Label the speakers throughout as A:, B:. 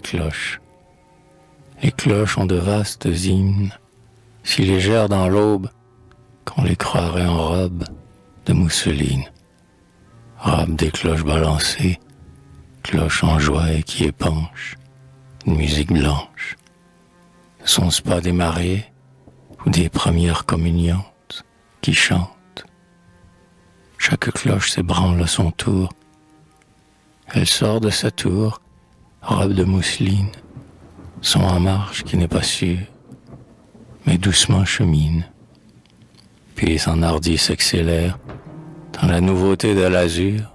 A: cloches. Les cloches ont de vastes hymnes, si légères dans l'aube qu'on les croirait en robe de mousseline. Robe des cloches balancées, cloches en joie et qui épanchent une musique blanche. Ne sont-ce pas des mariés ou des premières communiantes qui chantent? Chaque cloche s'ébranle à son tour. Elle sort de sa tour, robe de mousseline, son en marche qui n'est pas sûr, mais doucement chemine. Puis s'enhardit s'accélère dans la nouveauté de l'azur,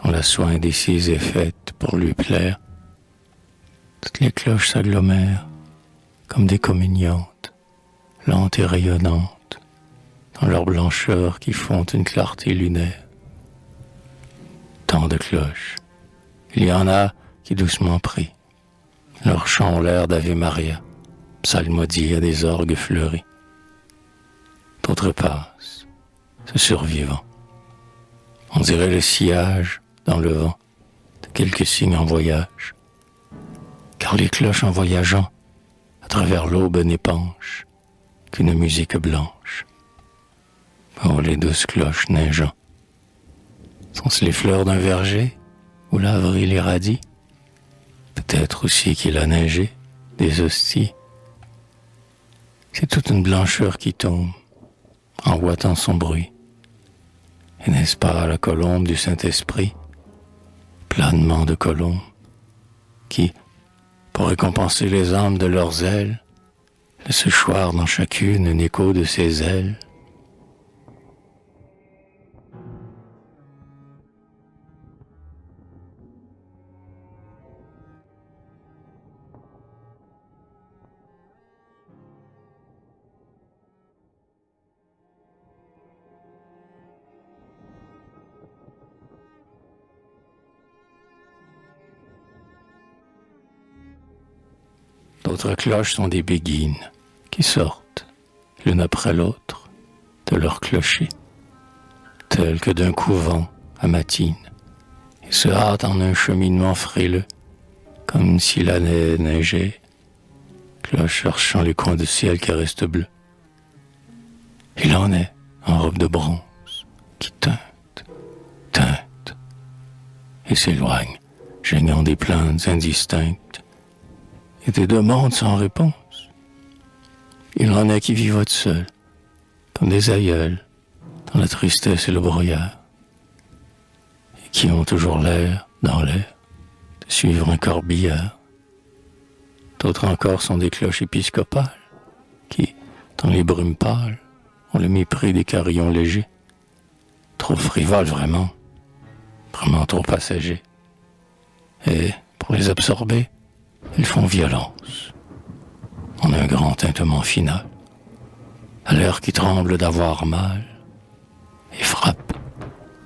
A: dont le soin indécis est faite pour lui plaire. Toutes les cloches s'agglomèrent comme des communiantes, lentes et rayonnantes, dans leur blancheur qui font une clarté lunaire. Tant de cloches, il y en a qui doucement prient. Leurs chants ont l'air d'Ave Maria, psalmodie à des orgues fleuris. D'autres passent, se survivant. On dirait le sillage dans le vent de quelques signes en voyage. Car les cloches en voyageant à travers l'aube n'épanchent qu'une musique blanche. Oh, les douces cloches neigeant, sont-ce les fleurs d'un verger où l'avril irradie? Peut-être aussi qu'il a neigé des hosties. C'est toute une blancheur qui tombe, emboîtant son bruit. Et n'est-ce pas la colombe du Saint-Esprit, planement de colombes, qui, pour récompenser les âmes de leurs ailes, laisse choir dans chacune un écho de ses ailes? D'autres cloches sont des béguines qui sortent, l'une après l'autre, de leur clocher, telles que d'un couvent à matine, et se hâtent en un cheminement frileux, comme si l'année neigeait, cloches cherchant les coins de ciel qui restent bleus. Il en est en robe de bronze, qui teinte, et s'éloigne, geignant des plaintes indistinctes, et des demandes sans réponse. Il en est qui vivent seuls, comme des aïeuls, dans la tristesse et le brouillard, et qui ont toujours l'air, dans l'air, de suivre un corbillard. D'autres encore sont des cloches épiscopales, qui, dans les brumes pâles, ont le mépris des carillons légers, trop frivoles vraiment trop passagers. Et, pour les absorber, ils font violence, en un grand tintement final, à l'air qui tremble d'avoir mal, et frappe,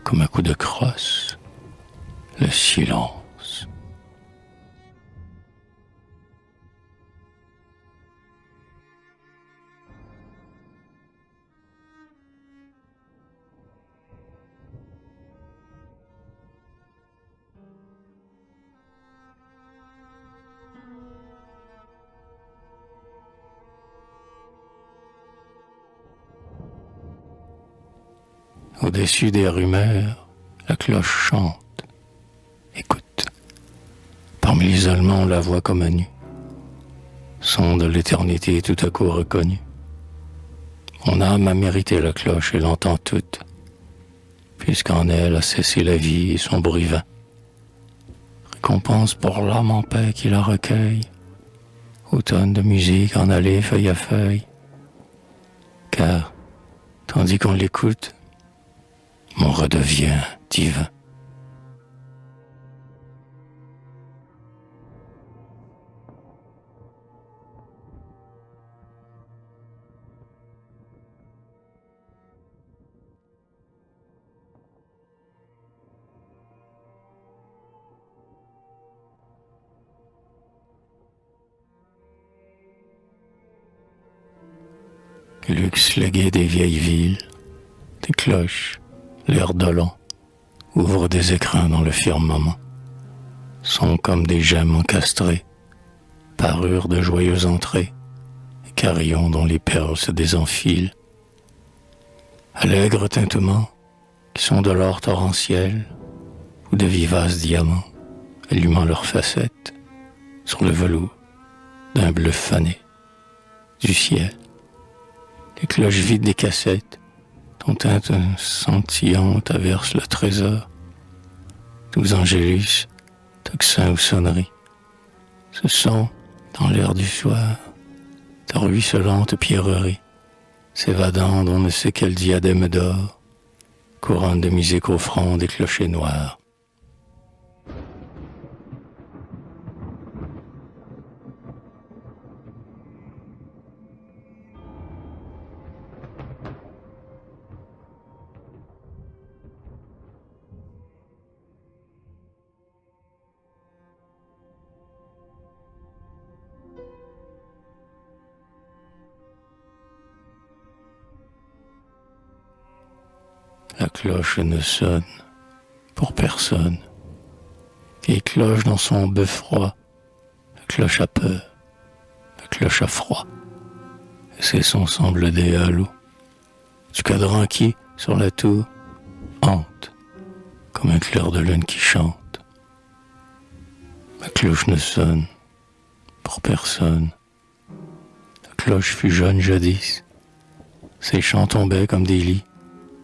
A: comme un coup de crosse, le silence. Au-dessus des rumeurs, la cloche chante. Écoute, parmi l'isolement, la voix comme à nu. Son de l'éternité tout à coup reconnue. Mon âme a mérité la cloche et l'entend toute, puisqu'en elle a cessé la vie et son bruit vain. Récompense pour l'âme en paix qui la recueille, automne de musique en allée feuille à feuille. Car, tandis qu'on l'écoute, mon redevient divin. Luxe légué des vieilles villes, des cloches, l'air dolent, ouvrent des écrins dans le firmament, sont comme des gemmes encastrées parure de joyeuse entrée, et carillons dont les perles se désenfilent. Allègres tintements, qui sont de l'or torrentiel, ou de vivaces diamants, allumant leurs facettes, sur le velours d'un bleu fané du ciel. Les cloches vides des cassettes, dont teinte scintillante averse le trésor, 12 angélus, tocsins ou sonneries. Ce sont, dans l'air du soir, de ruisselantes pierreries, s'évadant d'on ne sait quel diadème d'or, couronne de musique au front des clochers noirs. La cloche ne sonne pour personne. Vieille cloche dans son bœuf froid, la cloche a peur, la cloche a froid. Et ses sons semblent des halos du cadran qui, sur la tour, hante comme un clair de lune qui chante. La cloche ne sonne pour personne. La cloche fut jeune jadis, ses chants tombaient comme des lits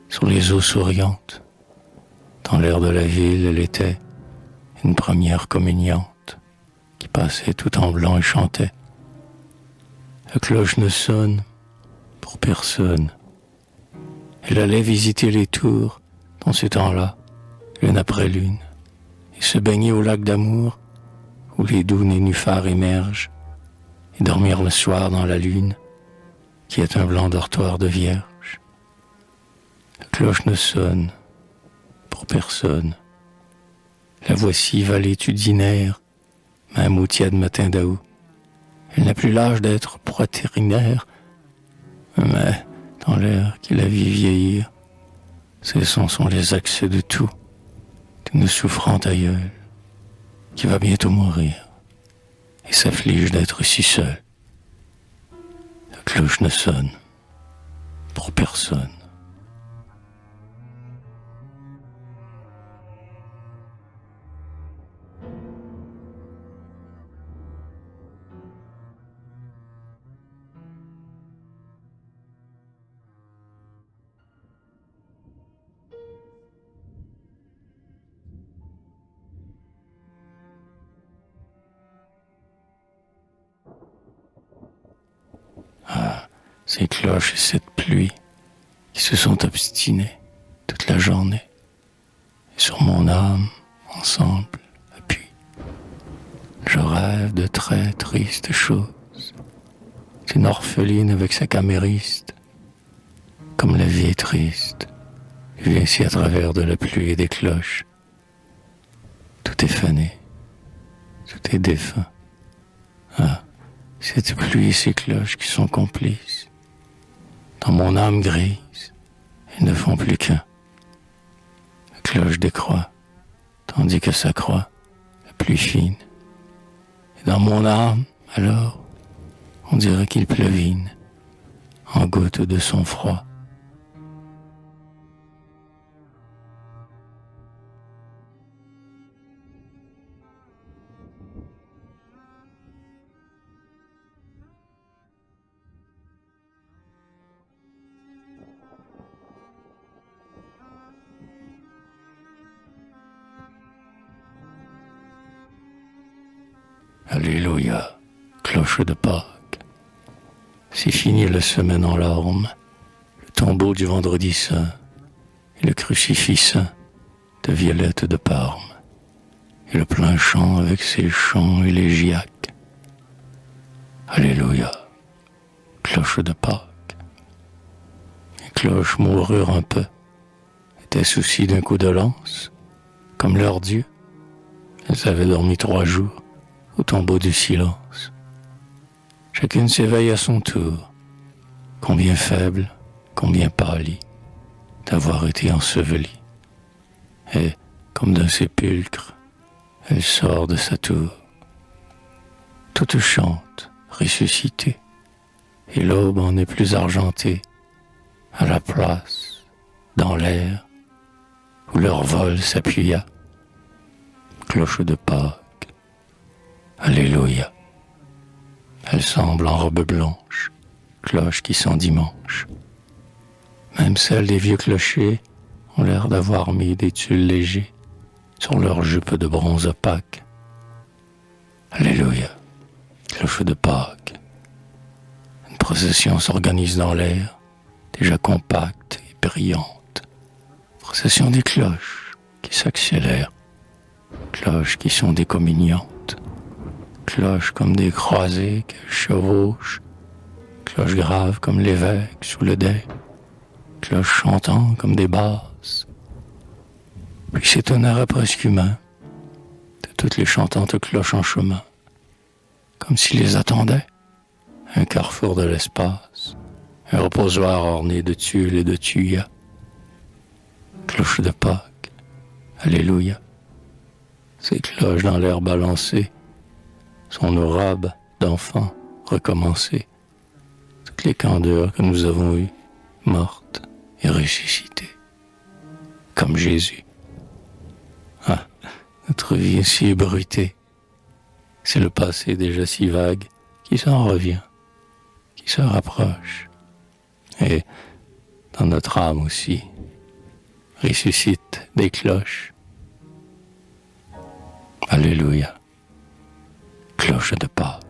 A: sur les eaux souriantes. Dans l'air de la ville, elle était une première communiante qui passait tout en blanc et chantait. La cloche ne sonne pour personne. Elle allait visiter les tours dans ces temps-là, l'une après l'une, et se baigner au lac d'amour où les doux nénuphars émergent, et dormir le soir dans la lune qui est un blanc dortoir de vierge. La cloche ne sonne pour personne. La voici valétudinaire, même au tiède matin d'août. Elle n'a plus l'âge d'être protéinaire, mais dans l'air qui la vit vieillir, ces sons sont les accès de tout, d'une souffrante aïeule qui va bientôt mourir et s'afflige d'être si seule. La cloche ne sonne pour personne. Ces cloches et cette pluie qui se sont obstinées toute la journée. Et sur mon âme, ensemble, appuie. Je rêve de très tristes choses. Une orpheline avec sa camériste. Comme la vie est triste, vue ainsi à travers de la pluie et des cloches. Tout est fané, tout est défunt. Ah, cette pluie et ces cloches qui sont complices. Dans mon âme grise, elles ne font plus qu'un. La cloche décroît, tandis que s'accroît la pluie fine. Et dans mon âme, alors, on dirait qu'il pleuvine, en gouttes de son froid. Alléluia, cloche de Pâques. C'est fini la semaine en larmes, le tombeau du vendredi saint et le crucifix saint de Violette de Parme, et le plein champ avec ses chants élégiaques. Alléluia, cloche de Pâques. Les cloches moururent un peu, étaient soucis d'un coup de lance, comme leur Dieu. Elles avaient dormi 3 jours au tombeau du silence. Chacune s'éveille à son tour, combien faible, combien pâlie, d'avoir été ensevelie. Et, comme d'un sépulcre, elle sort de sa tour. toutes chantent, ressuscitées, et l'aube en est plus argentée, à la place, dans l'air, où leur vol s'appuya. Cloche de Pâques, Alléluia. Elle semble en robe blanche, cloches qui sont dimanche. Même celles des vieux clochers ont l'air d'avoir mis des tulles légers sur leurs jupes de bronze opaque. Alléluia, cloche de Pâques. Une procession s'organise dans l'air, déjà compacte et brillante. Procession des cloches qui s'accélèrent, cloches qui sont des communiantes, cloches comme des croisés qu'elles chevauchent, cloches graves comme l'évêque sous le dais, cloches chantant comme des basses. Puis s'étonnèrent presque humain de toutes les chantantes cloches en chemin, comme s'ils les attendaient, un carrefour de l'espace, un reposoir orné de tuiles et de tuyas. Cloche de Pâques, Alléluia. Ces cloches dans l'air balancées sont nos robes d'enfants recommencées, toutes les candeurs que nous avons eues, mortes et ressuscitées, comme Jésus. Ah, notre vie est si ébruitée, c'est le passé déjà si vague qui s'en revient, qui se rapproche, et dans notre âme aussi, ressuscite des cloches. Alléluia, cloche de Pâques.